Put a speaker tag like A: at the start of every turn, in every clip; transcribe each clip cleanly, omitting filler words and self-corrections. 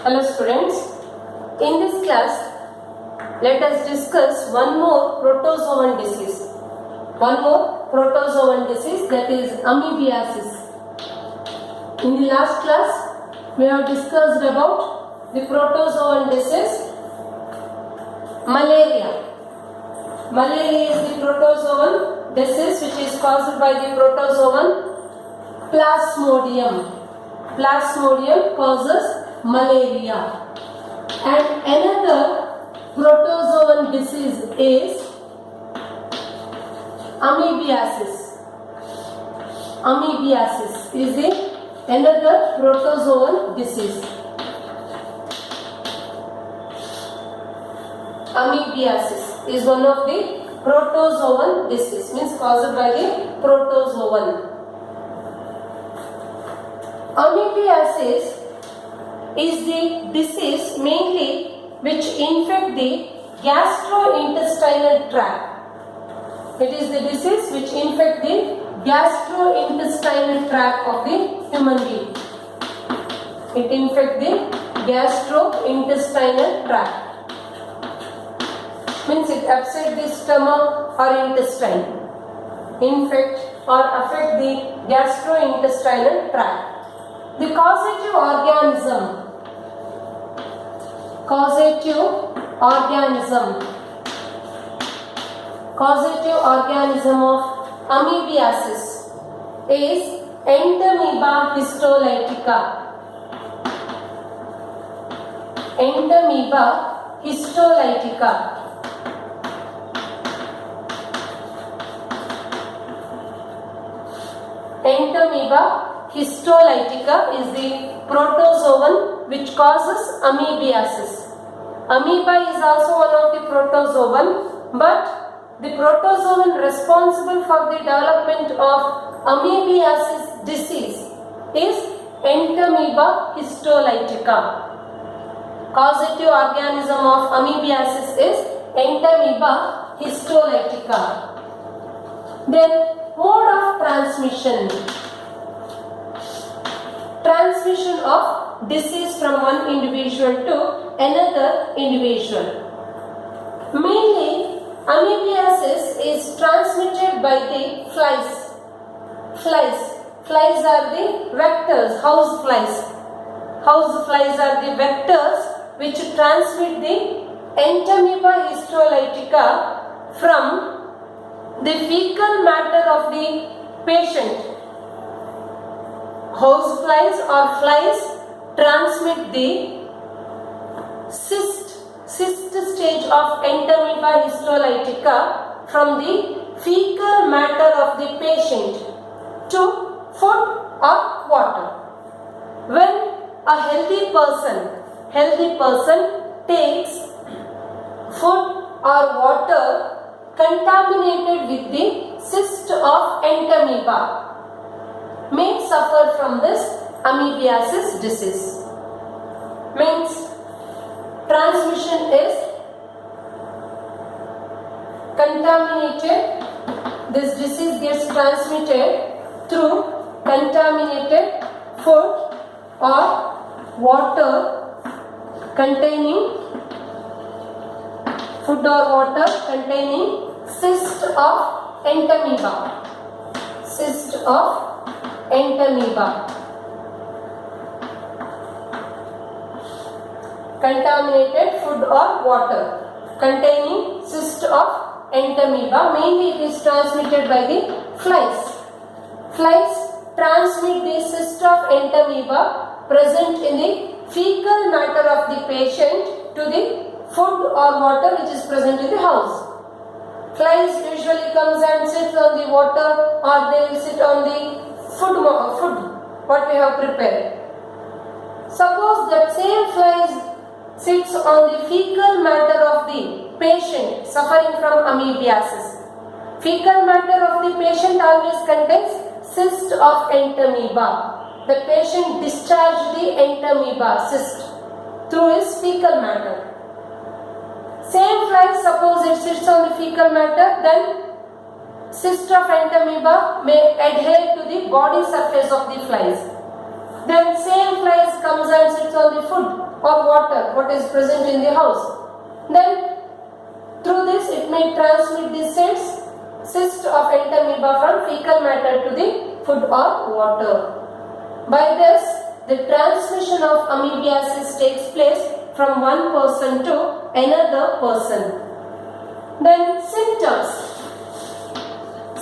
A: Hello students, in this class let us discuss one more protozoan disease. One more protozoan disease, that is amoebiasis. In the last class we have discussed about the protozoan disease malaria. Malaria is the protozoan disease which is caused by the protozoan Plasmodium. Plasmodium causes malaria. And another protozoan disease is amoebiasis. Amoebiasis is another protozoan disease. Amoebiasis is one of the protozoan disease, means caused by the protozoan. Amoebiasis is the disease mainly which infect the gastrointestinal tract. It is the disease which infect the gastrointestinal tract of the human being. It infect the gastrointestinal tract. Means it upset the stomach or intestine. Infect or affect the gastrointestinal tract. The causative organism of amoebiasis is Entamoeba histolytica. Entamoeba histolytica. Entamoeba histolytica is the protozoan which causes amoebiasis. Amoeba is also one of the protozoan, but the protozoan responsible for the development of amoebiasis disease is Entamoeba histolytica. Causative organism of amoebiasis is Entamoeba histolytica. Then mode of transmission. Transmission of disease from one individual to another individual. Mainly, amoebiasis is transmitted by the flies. Flies are the vectors, house flies. House flies are the vectors which transmit the Entamoeba histolytica from the fecal matter of the patient. House flies or flies transmit the cyst stage of Entamoeba histolytica from the fecal matter of the patient to food or water. When a healthy person takes food or water contaminated with the cyst of Entamoeba, may suffer from this amoebiasis disease. Means transmission is contaminated. This disease gets transmitted through contaminated food or water containing cyst of Entamoeba. Cyst of Entamoeba. Contaminated food or water containing cyst of Entamoeba. Mainly it is transmitted by the flies. Flies transmit the cyst of Entamoeba present in the fecal matter of the patient to the food or water which is present in the house. Flies usually comes and sits on the water, or they will sit on the food what we have prepared. Suppose that same flies sits on the fecal matter of the patient suffering from amoebiasis. Fecal matter of the patient always contains cyst of Entamoeba. The patient discharged the Entamoeba cyst through his fecal matter. Same fly, suppose it sits on the fecal matter, then cyst of Entamoeba may adhere to the body surface of the flies. Then same flies come comes and sits on the food or water what is present in the house. Then through this it may transmit the cyst of entamoeba from fecal matter to the food or water. By this, the transmission of amoebiasis takes place from one person to another person. Then symptoms.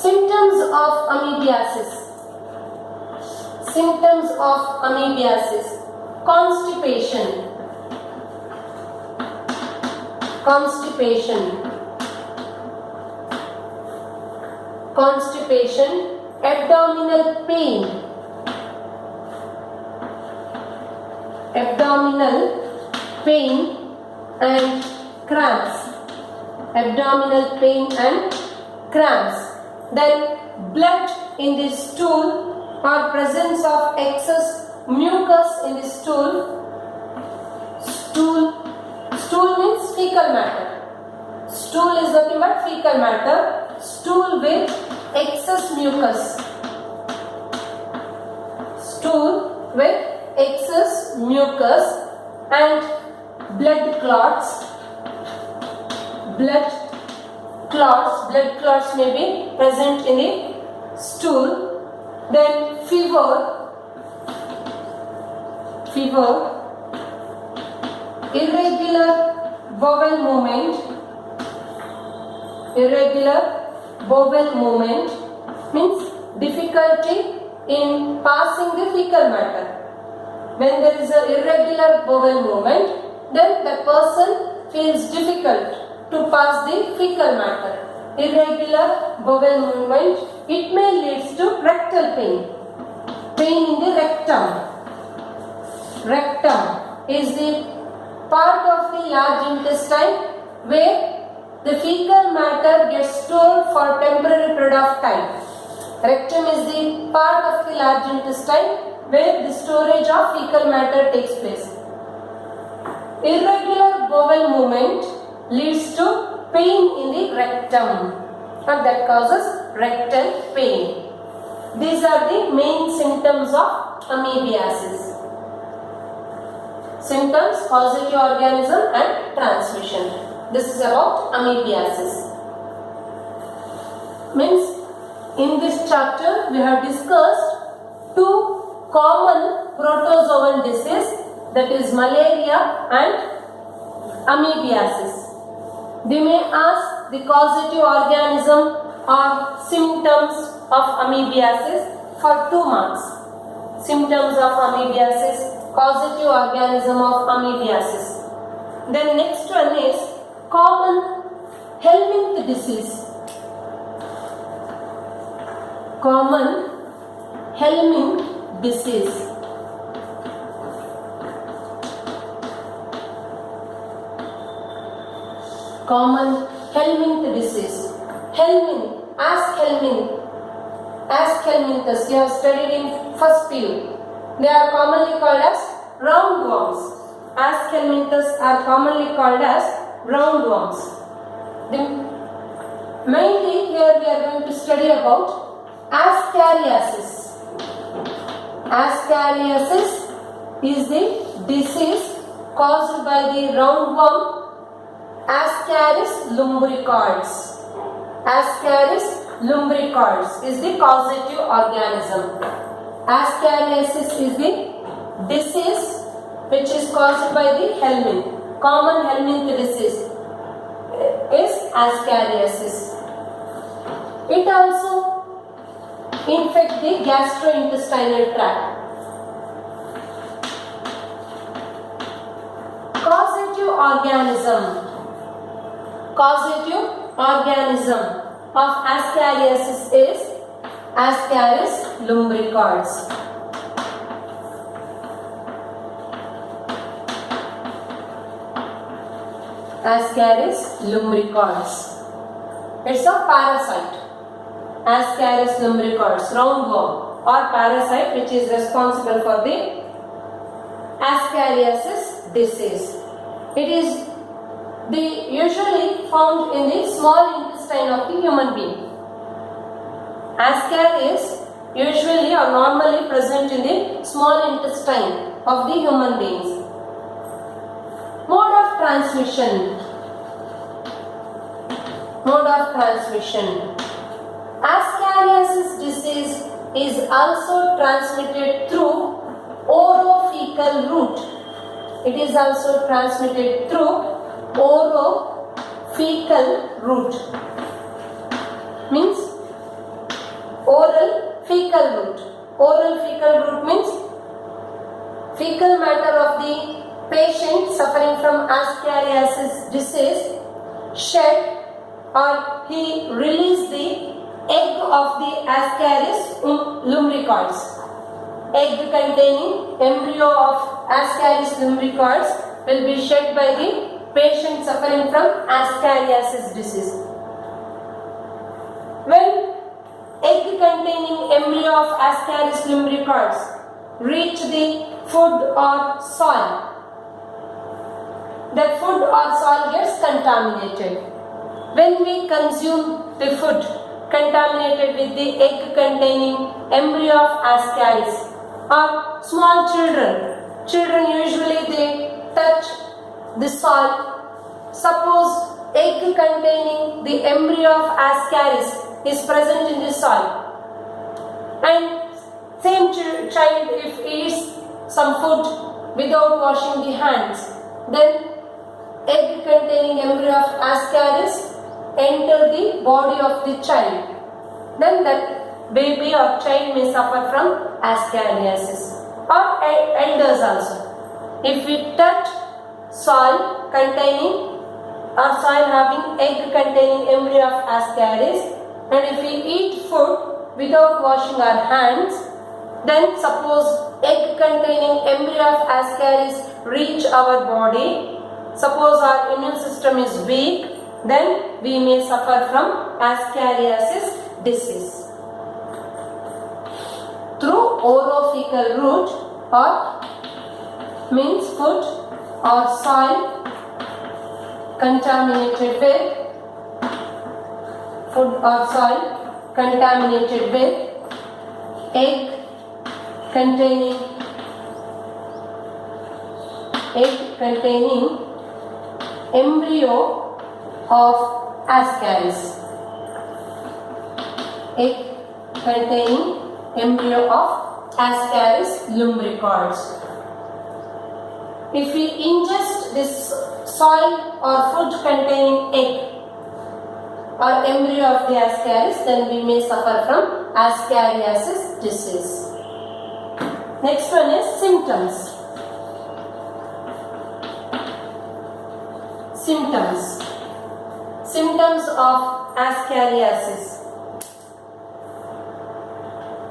A: Symptoms of amoebiasis. Symptoms of amoebiasis. Constipation. Constipation, abdominal pain, and cramps, then blood in the stool or presence of excess mucus in the stool means fecal matter. Stool is nothing but fecal matter. Stool with excess mucus. And blood clots. Blood clots may be present in the stool. Then fever, irregular bowel movement means difficulty in passing the fecal matter. When there is an irregular bowel movement, then the person feels difficult to pass the fecal matter. Irregular bowel movement, it may lead to rectal pain. Pain in the rectum. Rectum is the part of the large intestine where the fecal matter gets stored for temporary period of time. Rectum is the part of the large intestine where the storage of fecal matter takes place. Irregular bowel movement leads to pain in the rectum, and that causes rectal pain. These are the main symptoms of amoebiasis. Symptoms, causative organism and transmission. This is about amoebiasis. Means in this chapter we have discussed two common protozoan disease, that is malaria and amoebiasis. They may ask the causative organism or symptoms of amoebiasis for 2 marks. Symptoms of amoebiasis, causative organism of amoebiasis. Then next one is common Helminth disease. Common Helminth disease. Common Helminth disease. Helminth, ask Helminthus, you have studied in first PU. They are commonly called as roundworms. Ask Helminthus are commonly called as roundworms. Mainly here we are going to study about ascariasis. Ascariasis is the disease caused by the roundworm Ascaris lumbricoides. Ascaris lumbricoides is the causative organism. Ascariasis is the disease which is caused by the helminth. Common helminth disease is ascariasis. It also infects the gastrointestinal tract. Causative organism of ascariasis is Ascaris lumbricoides. Ascaris lumbricoides. It's a parasite. Ascaris lumbricoides, roundworm or parasite which is responsible for the ascariasis disease. It is usually found in the small intestine of the human being. Ascaris usually or normally present in the small intestine of the human beings. Mode of transmission. Mode of transmission. Ascariasis disease is also transmitted through orofecal route. It is also transmitted through orofecal route. Means oral fecal route. Oral fecal route means fecal matter of the patient suffering from ascariasis disease shed or he released the egg of the Ascaris lumbricoids. Egg containing embryo of Ascaris lumbricoids will be shed by the patient suffering from ascariasis disease. When egg containing embryo of Ascaris lumbricoids reach the food or soil, that food or soil gets contaminated. When we consume the food contaminated with the egg containing embryo of Ascaris, or small children usually they touch the soil. Suppose egg containing the embryo of Ascaris is present in the soil, and same child if eats some food without washing the hands, then egg containing embryo of Ascaris enter the body of the child. Then that baby or child may suffer from ascariasis, or elders also. If we touch soil containing or soil having egg containing embryo of Ascaris, and if we eat food without washing our hands, then suppose egg containing embryo of Ascaris reach our body, suppose our immune system is weak, then we may suffer from ascariasis disease. Through orofecal route, or means food or soil contaminated with egg containing embryo of Ascaris. Egg containing embryo of Ascaris lumbricoids. If we ingest this soil or food containing egg or embryo of the Ascaris, then we may suffer from ascariasis disease. Next one is symptoms. Symptoms of ascariasis.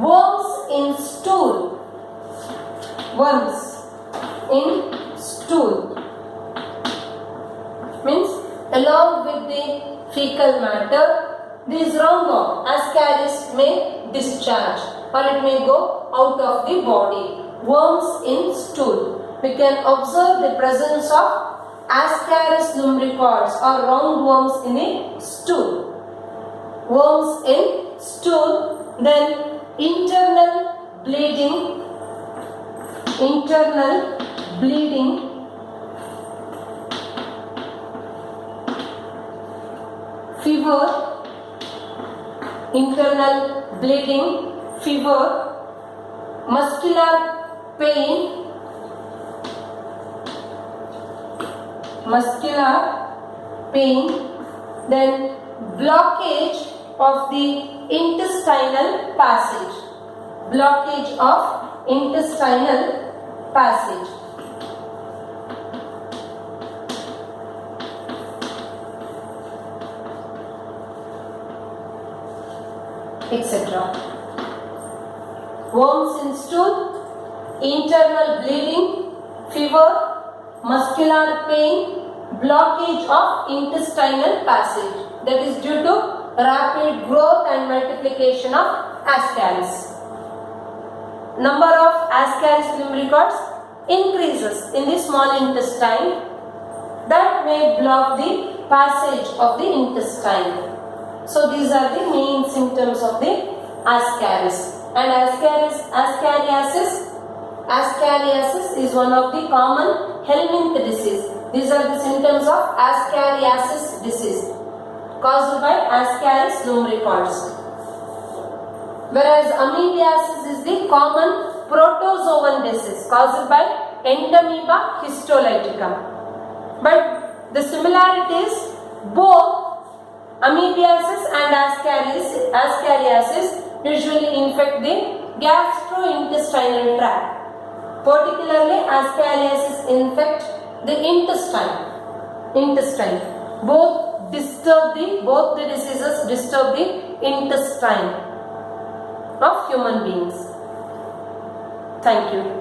A: Worms in stool. Means along with the fecal matter, this rhombo, ascaris may discharge or it may go out of the body. Worms in stool. We can observe the presence of Ascaris lumbricoids or roundworms in a stool. Worms in stool, then internal bleeding, fever, muscular pain, then blockage of the intestinal passage. Etc. Worms in stool, internal bleeding, fever, muscular pain, blockage of intestinal passage. That is due to rapid growth and multiplication of ascaris. Number of ascaris lumbricoids increases in the small intestine. That may block the passage of the intestine. So these are the main symptoms of the ascaris. And ascariasis, Ascariasis is one of the common helminth disease. These are the symptoms of Ascariasis disease caused by Ascaris lumbricoides. Whereas amoebiasis is the common protozoan disease caused by Entamoeba histolytica. But the similarity is both amoebiasis and Ascariasis usually infect the gastrointestinal tract. Particularly Ascariasis infect the intestine. Both the diseases disturb the intestine of human beings. Thank you.